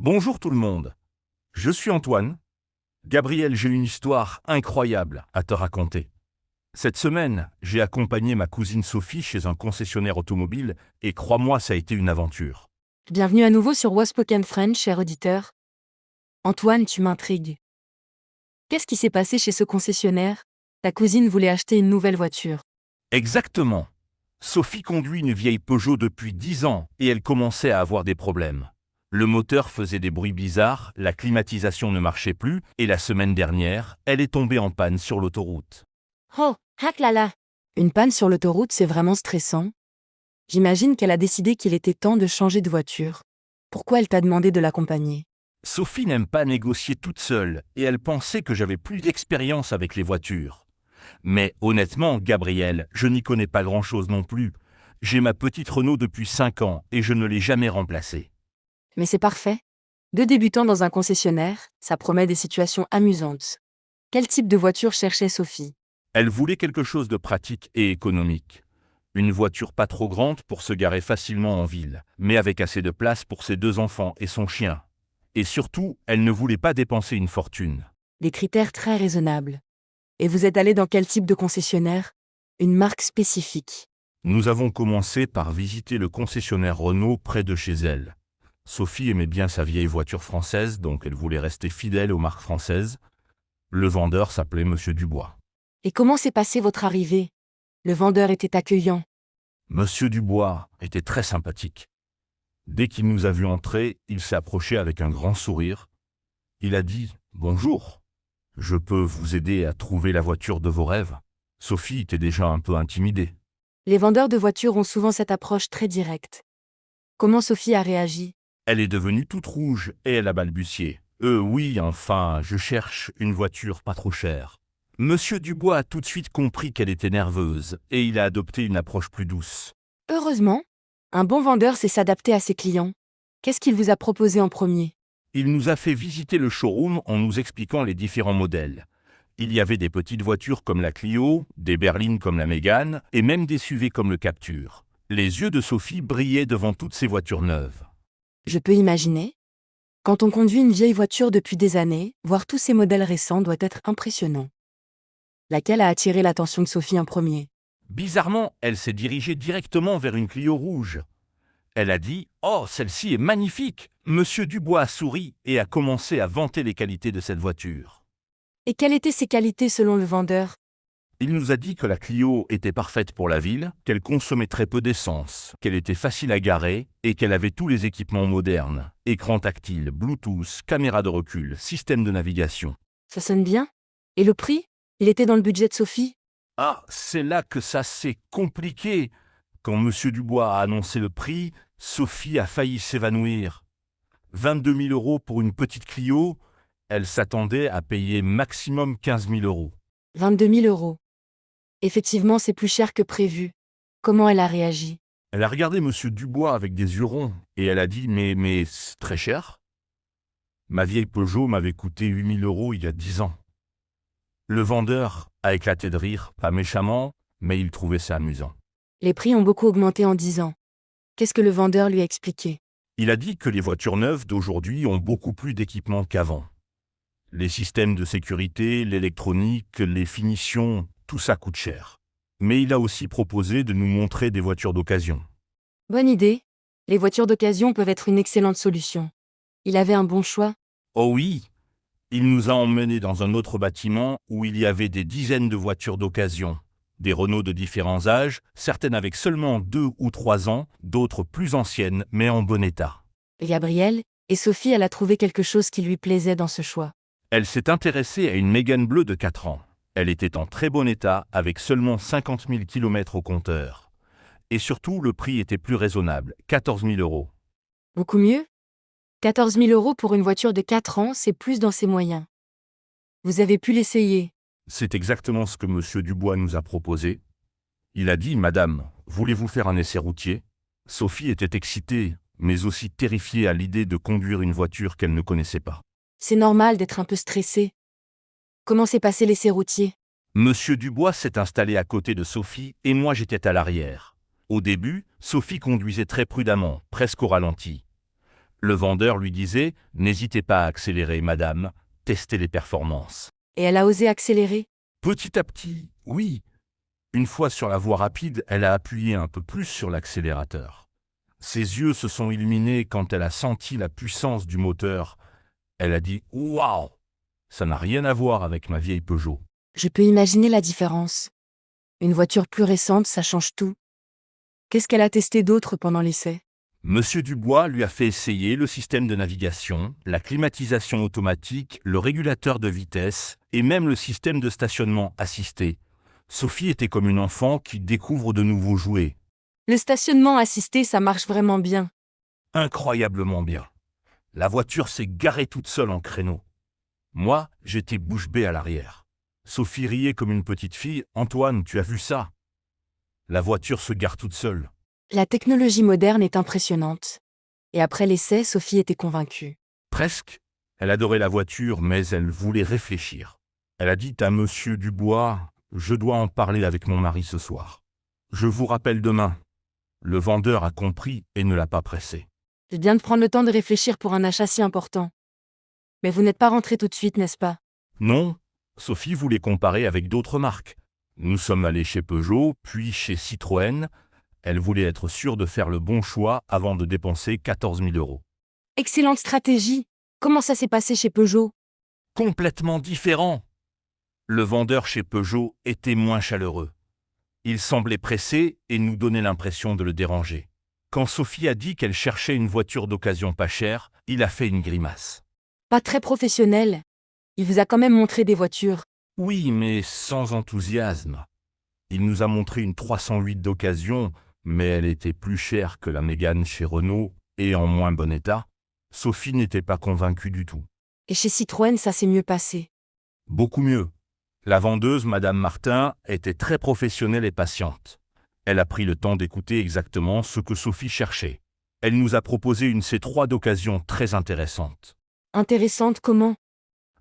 Bonjour tout le monde, je suis Antoine. Gabriel, j'ai une histoire incroyable à te raconter. Cette semaine, j'ai accompagné ma cousine Sophie chez un concessionnaire automobile et crois-moi, ça a été une aventure. Bienvenue à nouveau sur Waspoken French, cher auditeur. Antoine, tu m'intrigues. Qu'est-ce qui s'est passé chez ce concessionnaire? Ta cousine voulait acheter une nouvelle voiture. Exactement. Sophie conduit une vieille Peugeot depuis 10 ans et elle commençait à avoir des problèmes. Le moteur faisait des bruits bizarres, la climatisation ne marchait plus et la semaine dernière, elle est tombée en panne sur l'autoroute. Oh, haklala! Une panne sur l'autoroute, c'est vraiment stressant. J'imagine qu'elle a décidé qu'il était temps de changer de voiture. Pourquoi elle t'a demandé de l'accompagner? Sophie n'aime pas négocier toute seule et elle pensait que j'avais plus d'expérience avec les voitures. Mais honnêtement, Gabriel, je n'y connais pas grand-chose non plus. J'ai ma petite Renault depuis 5 ans et je ne l'ai jamais remplacée. Mais c'est parfait. Deux débutants dans un concessionnaire, ça promet des situations amusantes. Quel type de voiture cherchait Sophie? Elle voulait quelque chose de pratique et économique. Une voiture pas trop grande pour se garer facilement en ville, mais avec assez de place pour ses 2 enfants et son chien. Et surtout, elle ne voulait pas dépenser une fortune. Des critères très raisonnables. Et vous êtes allé dans quel type de concessionnaire? Une marque spécifique. Nous avons commencé par visiter le concessionnaire Renault près de chez elle. Sophie aimait bien sa vieille voiture française, donc elle voulait rester fidèle aux marques françaises. Le vendeur s'appelait Monsieur Dubois. Et comment s'est passée votre arrivée? Le vendeur était accueillant. Monsieur Dubois était très sympathique. Dès qu'il nous a vus entrer, il s'est approché avec un grand sourire. Il a dit « Bonjour, je peux vous aider à trouver la voiture de vos rêves ?» Sophie était déjà un peu intimidée. Les vendeurs de voitures ont souvent cette approche très directe. Comment Sophie a réagi? Elle est devenue toute rouge et elle a balbutié. Oui, enfin, je cherche une voiture pas trop chère. » Monsieur Dubois a tout de suite compris qu'elle était nerveuse et il a adopté une approche plus douce. Heureusement, un bon vendeur sait s'adapter à ses clients. Qu'est-ce qu'il vous a proposé en premier? Il nous a fait visiter le showroom en nous expliquant les différents modèles. Il y avait des petites voitures comme la Clio, des berlines comme la Mégane et même des SUV comme le Captur. Les yeux de Sophie brillaient devant toutes ces voitures neuves. Je peux imaginer. Quand on conduit une vieille voiture depuis des années, voir tous ces modèles récents doit être impressionnant. Laquelle a attiré l'attention de Sophie en premier? Bizarrement, elle s'est dirigée directement vers une Clio rouge. Elle a dit « Oh, celle-ci est magnifique !» Monsieur Dubois a souri et a commencé à vanter les qualités de cette voiture. Et quelles étaient ses qualités selon le vendeur? Il nous a dit que la Clio était parfaite pour la ville, qu'elle consommait très peu d'essence, qu'elle était facile à garer et qu'elle avait tous les équipements modernes. Écran tactile, Bluetooth, caméra de recul, système de navigation. Ça sonne bien? Et le prix? Il était dans le budget de Sophie? Ah, c'est là que ça s'est compliqué. Quand Monsieur Dubois a annoncé le prix, Sophie a failli s'évanouir. 22 000 € pour une petite Clio, elle s'attendait à payer maximum 15 000 €. 22 000 €. Effectivement, c'est plus cher que prévu. Comment elle a réagi? Elle a regardé Monsieur Dubois avec des yeux ronds et elle a dit « Mais c'est très cher. Ma vieille Peugeot m'avait coûté 8 000 € il y a 10 ans. » Le vendeur a éclaté de rire, pas méchamment, mais il trouvait ça amusant. Les prix ont beaucoup augmenté en 10 ans. Qu'est-ce que le vendeur lui a expliqué? Il a dit que les voitures neuves d'aujourd'hui ont beaucoup plus d'équipements qu'avant. Les systèmes de sécurité, l'électronique, les finitions, tout ça coûte cher. Mais il a aussi proposé de nous montrer des voitures d'occasion. Bonne idée. Les voitures d'occasion peuvent être une excellente solution. Il avait un bon choix. Oh oui, il nous a emmenés dans un autre bâtiment où il y avait des dizaines de voitures d'occasion. Des Renault de différents âges, certaines avec seulement 2 ou 3 ans, d'autres plus anciennes mais en bon état. Gabriel, et Sophie, elle a trouvé quelque chose qui lui plaisait dans ce choix. Elle s'est intéressée à une Mégane bleue de 4 ans. Elle était en très bon état avec seulement 50 000 km au compteur. Et surtout, le prix était plus raisonnable, 14 000 €. Beaucoup mieux? 14 000 € pour une voiture de 4 ans, c'est plus dans ses moyens. Vous avez pu l'essayer. C'est exactement ce que Monsieur Dubois nous a proposé. Il a dit « Madame, voulez-vous faire un essai routier ?» Sophie était excitée, mais aussi terrifiée à l'idée de conduire une voiture qu'elle ne connaissait pas. C'est normal d'être un peu stressé. Comment s'est passé l'essai routier? Monsieur Dubois s'est installé à côté de Sophie et moi j'étais à l'arrière. Au début, Sophie conduisait très prudemment, presque au ralenti. Le vendeur lui disait « N'hésitez pas à accélérer, madame, testez les performances. Et elle a osé accélérer. » Petit à petit, oui. Une fois sur la voie rapide, elle a appuyé un peu plus sur l'accélérateur. Ses yeux se sont illuminés quand elle a senti la puissance du moteur. Elle a dit « Waouh ! Ça n'a rien à voir avec ma vieille Peugeot. » Je peux imaginer la différence. Une voiture plus récente, ça change tout. Qu'est-ce qu'elle a testé d'autre pendant l'essai? Monsieur Dubois lui a fait essayer le système de navigation, la climatisation automatique, le régulateur de vitesse et même le système de stationnement assisté. Sophie était comme une enfant qui découvre de nouveaux jouets. Le stationnement assisté, ça marche vraiment bien. Incroyablement bien. La voiture s'est garée toute seule en créneau. Moi, j'étais bouche bée à l'arrière. Sophie riait comme une petite fille. « Antoine, tu as vu ça? La voiture se gare toute seule. » La technologie moderne est impressionnante. Et après l'essai, Sophie était convaincue. Presque. Elle adorait la voiture, mais elle voulait réfléchir. Elle a dit à Monsieur Dubois « Je dois en parler avec mon mari ce soir. Je vous rappelle demain. » Le vendeur a compris et ne l'a pas pressé. C'est bien de prendre le temps de réfléchir pour un achat si important. Mais vous n'êtes pas rentré tout de suite, n'est-ce pas? Non, Sophie voulait comparer avec d'autres marques. Nous sommes allés chez Peugeot, puis chez Citroën. Elle voulait être sûre de faire le bon choix avant de dépenser 14 000 €. Excellente stratégie. Comment ça s'est passé chez Peugeot? Complètement différent. Le vendeur chez Peugeot était moins chaleureux. Il semblait pressé et nous donnait l'impression de le déranger. Quand Sophie a dit qu'elle cherchait une voiture d'occasion pas chère, il a fait une grimace. Pas très professionnel. Il vous a quand même montré des voitures. Oui, mais sans enthousiasme. Il nous a montré une 308 d'occasion, mais elle était plus chère que la Mégane chez Renault et en moins bon état. Sophie n'était pas convaincue du tout. Et chez Citroën, ça s'est mieux passé. Beaucoup mieux. La vendeuse, Madame Martin, était très professionnelle et patiente. Elle a pris le temps d'écouter exactement ce que Sophie cherchait. Elle nous a proposé une C3 d'occasion très intéressante. Intéressante comment?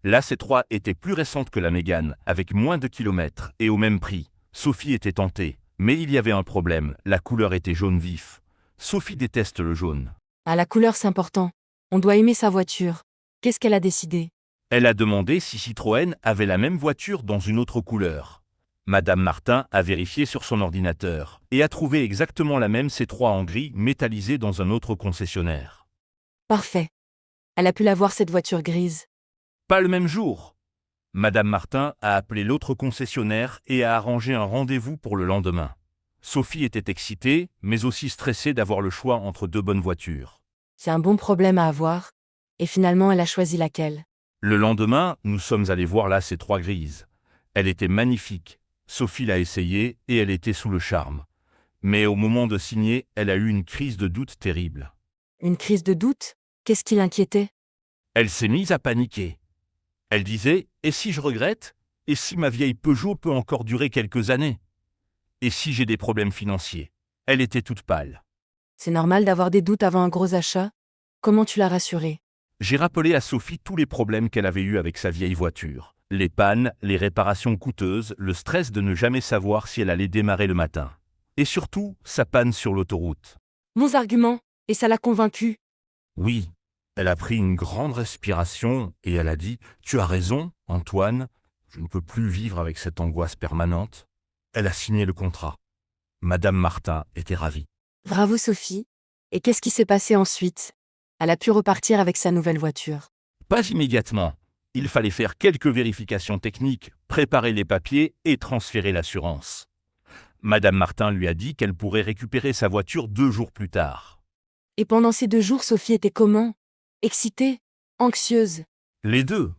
La C3 était plus récente que la Mégane, avec moins de kilomètres et au même prix. Sophie était tentée, mais il y avait un problème, la couleur était jaune vif. Sophie déteste le jaune. Ah, la couleur, c'est important. On doit aimer sa voiture. Qu'est-ce qu'elle a décidé? Elle a demandé si Citroën avait la même voiture dans une autre couleur. Madame Martin a vérifié sur son ordinateur et a trouvé exactement la même C3 en gris métallisée dans un autre concessionnaire. Parfait. Elle a pu la voir, cette voiture grise. Pas le même jour. Madame Martin a appelé l'autre concessionnaire et a arrangé un rendez-vous pour le lendemain. Sophie était excitée, mais aussi stressée d'avoir le choix entre deux bonnes voitures. C'est un bon problème à avoir. Et finalement, elle a choisi laquelle? Le lendemain, nous sommes allés voir la C3 grise. Elle était magnifique. Sophie l'a essayée et elle était sous le charme. Mais au moment de signer, elle a eu une crise de doute terrible. Une crise de doute? Qu'est-ce qui l'inquiétait? Elle s'est mise à paniquer. Elle disait « Et si je regrette? Et si ma vieille Peugeot peut encore durer quelques années? Et si j'ai des problèmes financiers ?» Elle était toute pâle. C'est normal d'avoir des doutes avant un gros achat. Comment tu l'as rassurée? J'ai rappelé à Sophie tous les problèmes qu'elle avait eus avec sa vieille voiture. Les pannes, les réparations coûteuses, le stress de ne jamais savoir si elle allait démarrer le matin. Et surtout, sa panne sur l'autoroute. Bons arguments. Et ça l'a convaincue. Oui, elle a pris une grande respiration et elle a dit « Tu as raison, Antoine, je ne peux plus vivre avec cette angoisse permanente. » Elle a signé le contrat. Madame Martin était ravie. Bravo Sophie. Et qu'est-ce qui s'est passé ensuite? Elle a pu repartir avec sa nouvelle voiture. Pas immédiatement. Il fallait faire quelques vérifications techniques, préparer les papiers et transférer l'assurance. Madame Martin lui a dit qu'elle pourrait récupérer sa voiture 2 jours plus tard. Et pendant ces 2 jours, Sophie était comment? Excitée? Anxieuse? Les deux.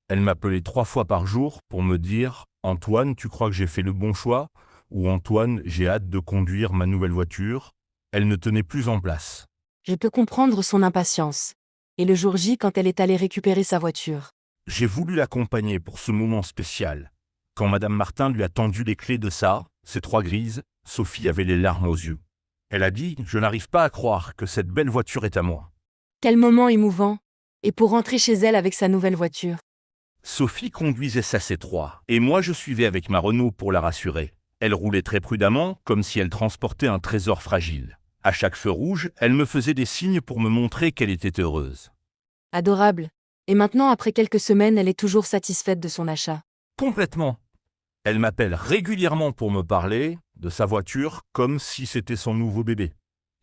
Elle m'appelait 3 fois par jour pour me dire « Antoine, tu crois que j'ai fait le bon choix ?» ou « Antoine, j'ai hâte de conduire ma nouvelle voiture ?» Elle ne tenait plus en place. Je peux comprendre son impatience. Et le jour J, quand elle est allée récupérer sa voiture. J'ai voulu l'accompagner pour ce moment spécial. Quand Madame Martin lui a tendu les clés de sa C3 grise, Sophie avait les larmes aux yeux. Elle a dit « Je n'arrive pas à croire que cette belle voiture est à moi. » Quel moment émouvant. Et pour rentrer chez elle avec sa nouvelle voiture. Sophie conduisait sa C3 et moi je suivais avec ma Renault pour la rassurer. Elle roulait très prudemment, comme si elle transportait un trésor fragile. À chaque feu rouge, elle me faisait des signes pour me montrer qu'elle était heureuse. Adorable. Et maintenant, après quelques semaines, elle est toujours satisfaite de son achat. Complètement. Elle m'appelle régulièrement pour me parler de sa voiture comme si c'était son nouveau bébé.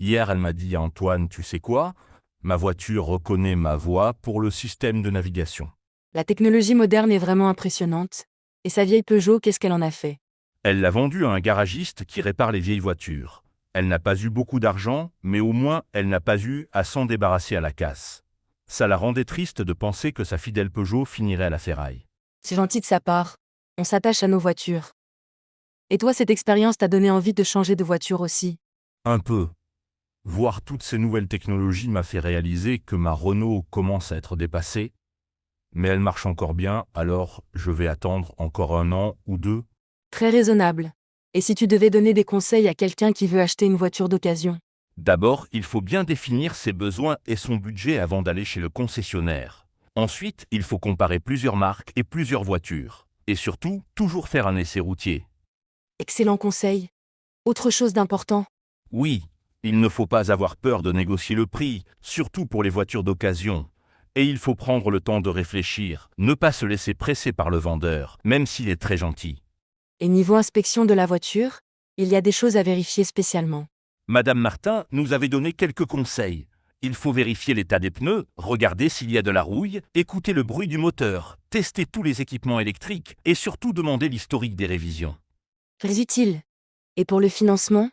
Hier, elle m'a dit « Antoine, tu sais quoi? Ma voiture reconnaît ma voix pour le système de navigation. » La technologie moderne est vraiment impressionnante. Et sa vieille Peugeot, qu'est-ce qu'elle en a fait? Elle l'a vendue à un garagiste qui répare les vieilles voitures. Elle n'a pas eu beaucoup d'argent, mais au moins elle n'a pas eu à s'en débarrasser à la casse. Ça la rendait triste de penser que sa fidèle Peugeot finirait à la ferraille. C'est gentil de sa part. On s'attache à nos voitures. Et toi, cette expérience t'a donné envie de changer de voiture aussi? Un peu. Voir toutes ces nouvelles technologies m'a fait réaliser que ma Renault commence à être dépassée, mais elle marche encore bien, alors je vais attendre encore 1 an ou 2. Très raisonnable. Et si tu devais donner des conseils à quelqu'un qui veut acheter une voiture d'occasion? D'abord, il faut bien définir ses besoins et son budget avant d'aller chez le concessionnaire. Ensuite, il faut comparer plusieurs marques et plusieurs voitures. Et surtout, toujours faire un essai routier. Excellent conseil. Autre chose d'important, Oui, il ne faut pas avoir peur de négocier le prix, surtout pour les voitures d'occasion. Et il faut prendre le temps de réfléchir, ne pas se laisser presser par le vendeur, même s'il est très gentil. et niveau inspection de la voiture, il y a des choses à vérifier spécialement. Madame Martin nous avait donné quelques conseils. Il faut vérifier l'état des pneus, regarder s'il y a de la rouille, écouter le bruit du moteur, tester tous les équipements électriques et surtout demander l'historique des révisions. Très utile. Et pour le financement,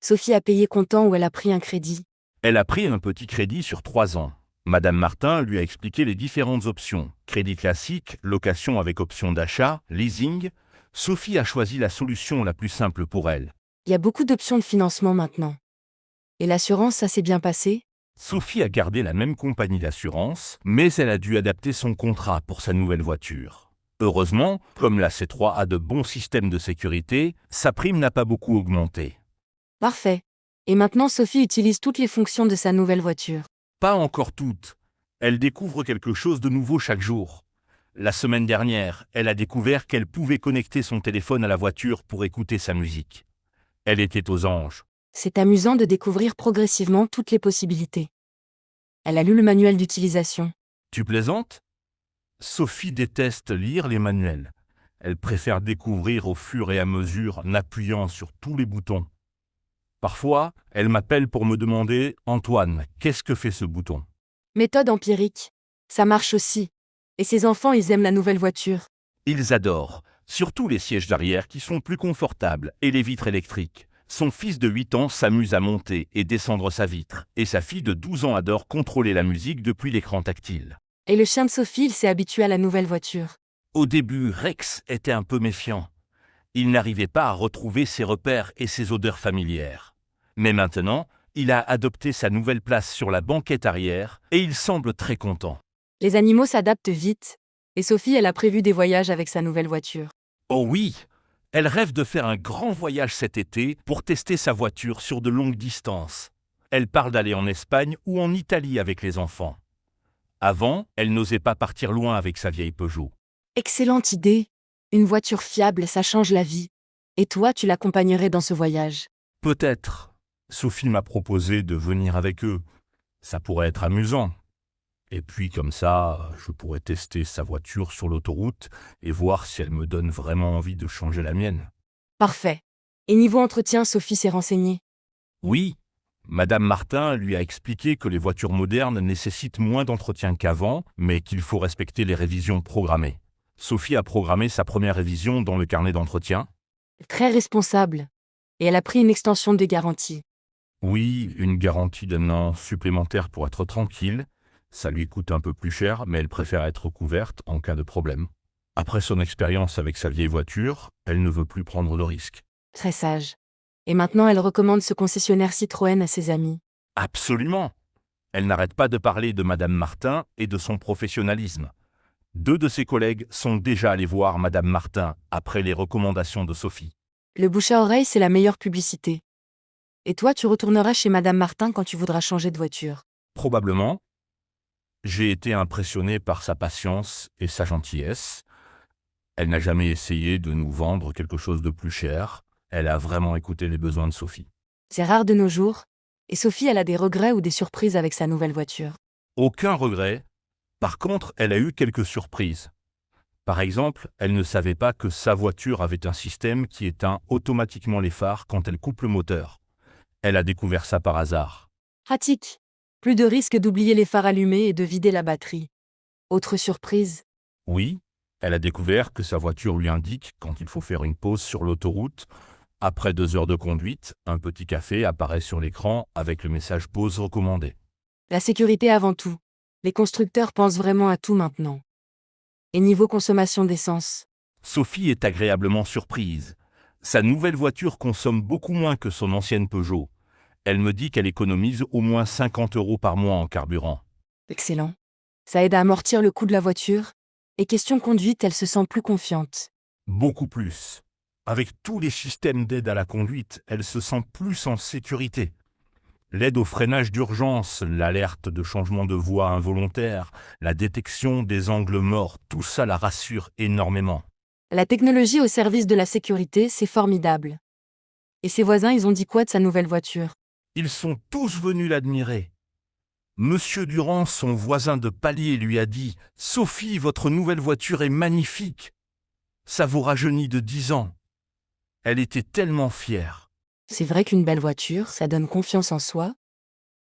Sophie a payé comptant ou elle a pris un crédit? Elle a pris un petit crédit sur 3 ans. Madame Martin lui a expliqué les différentes options. Crédit classique, location avec option d'achat, leasing. Sophie a choisi la solution la plus simple pour elle. Il y a beaucoup d'options de financement maintenant. Et l'assurance, ça s'est bien passé? Sophie a gardé la même compagnie d'assurance, mais elle a dû adapter son contrat pour sa nouvelle voiture. Heureusement, comme la C3 a de bons systèmes de sécurité, sa prime n'a pas beaucoup augmenté. Parfait. Et maintenant, Sophie utilise toutes les fonctions de sa nouvelle voiture. Pas encore toutes. Elle découvre quelque chose de nouveau chaque jour. La semaine dernière, elle a découvert qu'elle pouvait connecter son téléphone à la voiture pour écouter sa musique. Elle était aux anges. C'est amusant de découvrir progressivement toutes les possibilités. Elle a lu le manuel d'utilisation. Tu plaisantes? Sophie déteste lire les manuels. Elle préfère découvrir au fur et à mesure en appuyant sur tous les boutons. Parfois, elle m'appelle pour me demander « Antoine, qu'est-ce que fait ce bouton ?» Méthode empirique. Ça marche aussi. Et ses enfants, ils aiment la nouvelle voiture. Ils adorent, surtout les sièges d'arrière qui sont plus confortables et les vitres électriques. Son fils de 8 ans s'amuse à monter et descendre sa vitre, et sa fille de 12 ans adore contrôler la musique depuis l'écran tactile. Et le chien de Sophie, il s'est habitué à la nouvelle voiture. Au début, Rex était un peu méfiant. Il n'arrivait pas à retrouver ses repères et ses odeurs familières. Mais maintenant, il a adopté sa nouvelle place sur la banquette arrière et il semble très content. Les animaux s'adaptent vite. Et Sophie, elle a prévu des voyages avec sa nouvelle voiture. Oh oui! Elle rêve de faire un grand voyage cet été pour tester sa voiture sur de longues distances. Elle parle d'aller en Espagne ou en Italie avec les enfants. Avant, elle n'osait pas partir loin avec sa vieille Peugeot. Excellente idée. Une voiture fiable, ça change la vie. Et toi, tu l'accompagnerais dans ce voyage? Peut-être. Sophie m'a proposé de venir avec eux. Ça pourrait être amusant. Et puis comme ça, je pourrais tester sa voiture sur l'autoroute et voir si elle me donne vraiment envie de changer la mienne. Parfait. Et niveau entretien, Sophie s'est renseignée. Oui, Madame Martin lui a expliqué que les voitures modernes nécessitent moins d'entretien qu'avant, mais qu'il faut respecter les révisions programmées. Sophie a programmé sa première révision dans le carnet d'entretien. Très responsable. Et elle a pris une extension des garanties. Oui, une garantie d'1 an supplémentaire pour être tranquille. Ça lui coûte un peu plus cher, mais elle préfère être couverte en cas de problème. Après son expérience avec sa vieille voiture, elle ne veut plus prendre de risques. Très sage. Et maintenant, elle recommande ce concessionnaire Citroën à ses amis. Absolument. Elle n'arrête pas de parler de Madame Martin et de son professionnalisme. 2 de ses collègues sont déjà allés voir Madame Martin après les recommandations de Sophie. Le bouche à oreille, c'est la meilleure publicité. Et toi, tu retourneras chez Madame Martin quand tu voudras changer de voiture. Probablement. J'ai été impressionné par sa patience et sa gentillesse. Elle n'a jamais essayé de nous vendre quelque chose de plus cher. Elle a vraiment écouté les besoins de Sophie. C'est rare de nos jours. Et Sophie, elle a des regrets ou des surprises avec sa nouvelle voiture? Aucun regret. Par contre, elle a eu quelques surprises. Par exemple, elle ne savait pas que sa voiture avait un système qui éteint automatiquement les phares quand elle coupe le moteur. Elle a découvert ça par hasard. Pratique. Plus de risque d'oublier les phares allumés et de vider la batterie. Autre surprise? Oui, elle a découvert que sa voiture lui indique quand il faut faire une pause sur l'autoroute. Après 2 heures de conduite, un petit café apparaît sur l'écran avec le message pause recommandé. La sécurité avant tout. Les constructeurs pensent vraiment à tout maintenant. Et niveau consommation d'essence? Sophie est agréablement surprise. Sa nouvelle voiture consomme beaucoup moins que son ancienne Peugeot. Elle me dit qu'elle économise au moins 50 € par mois en carburant. Excellent. Ça aide à amortir le coût de la voiture. Et question conduite, elle se sent plus confiante. Beaucoup plus. Avec tous les systèmes d'aide à la conduite, elle se sent plus en sécurité. L'aide au freinage d'urgence, l'alerte de changement de voie involontaire, la détection des angles morts, tout ça la rassure énormément. La technologie au service de la sécurité, c'est formidable. Et ses voisins, ils ont dit quoi de sa nouvelle voiture? Ils sont tous venus l'admirer. Monsieur Durand, son voisin de palier, lui a dit « Sophie, votre nouvelle voiture est magnifique. Ça vous rajeunit de 10 ans. » Elle était tellement fière. C'est vrai qu'une belle voiture, ça donne confiance en soi.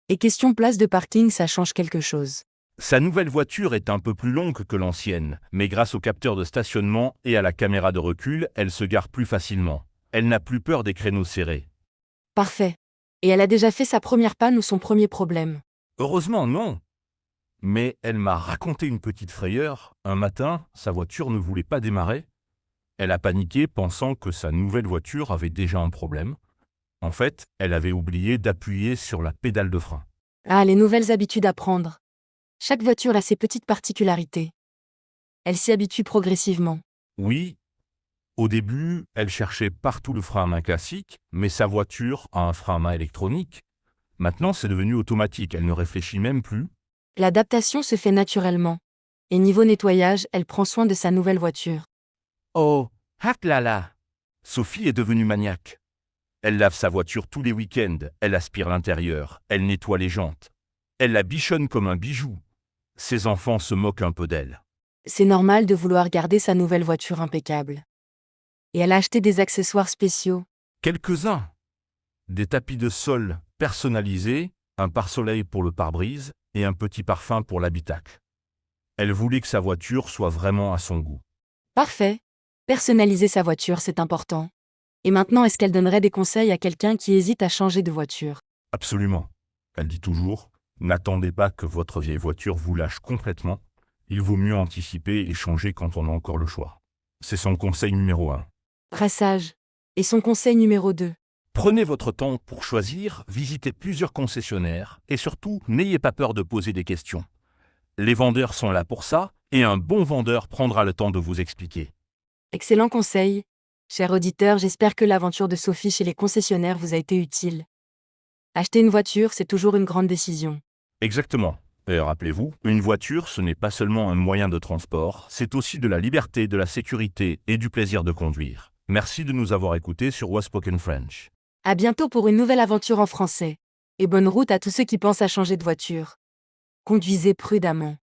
Et question place de parking, ça change quelque chose. Sa nouvelle voiture est un peu plus longue que l'ancienne, mais grâce au capteur de stationnement et à la caméra de recul, elle se gare plus facilement. Elle n'a plus peur des créneaux serrés. Parfait. Et elle a déjà fait sa première panne ou son premier problème? Heureusement, non. Mais elle m'a raconté une petite frayeur. Un matin, sa voiture ne voulait pas démarrer. Elle a paniqué pensant que sa nouvelle voiture avait déjà un problème. En fait, elle avait oublié d'appuyer sur la pédale de frein. Ah, les nouvelles habitudes à prendre. Chaque voiture a ses petites particularités. Elle s'y habitue progressivement. Oui, au début, elle cherchait partout le frein à main classique, mais sa voiture a un frein à main électronique. Maintenant, c'est devenu automatique, elle ne réfléchit même plus. L'adaptation se fait naturellement. Et niveau nettoyage, elle prend soin de sa nouvelle voiture. Oh, hack là là. Sophie est devenue maniaque. Elle lave sa voiture tous les week-ends, elle aspire l'intérieur, elle nettoie les jantes. Elle la bichonne comme un bijou. Ses enfants se moquent un peu d'elle. C'est normal de vouloir garder sa nouvelle voiture impeccable. Et elle a acheté des accessoires spéciaux. Quelques-uns. Des tapis de sol personnalisés, un pare-soleil pour le pare-brise et un petit parfum pour l'habitacle. Elle voulait que sa voiture soit vraiment à son goût. Parfait. Personnaliser sa voiture, c'est important. Et maintenant, est-ce qu'elle donnerait des conseils à quelqu'un qui hésite à changer de voiture? Absolument. Elle dit toujours, n'attendez pas que votre vieille voiture vous lâche complètement. Il vaut mieux anticiper et changer quand on a encore le choix. C'est son conseil numéro 1. Très Et son conseil numéro 2. Prenez votre temps pour choisir, visitez plusieurs concessionnaires et surtout, n'ayez pas peur de poser des questions. Les vendeurs sont là pour ça et un bon vendeur prendra le temps de vous expliquer. Excellent conseil. Cher auditeur, j'espère que l'aventure de Sophie chez les concessionnaires vous a été utile. Acheter une voiture, c'est toujours une grande décision. Exactement. Et rappelez-vous, une voiture, ce n'est pas seulement un moyen de transport, c'est aussi de la liberté, de la sécurité et du plaisir de conduire. Merci de nous avoir écoutés sur Waspoken French. À bientôt pour une nouvelle aventure en français. Et bonne route à tous ceux qui pensent à changer de voiture. Conduisez prudemment.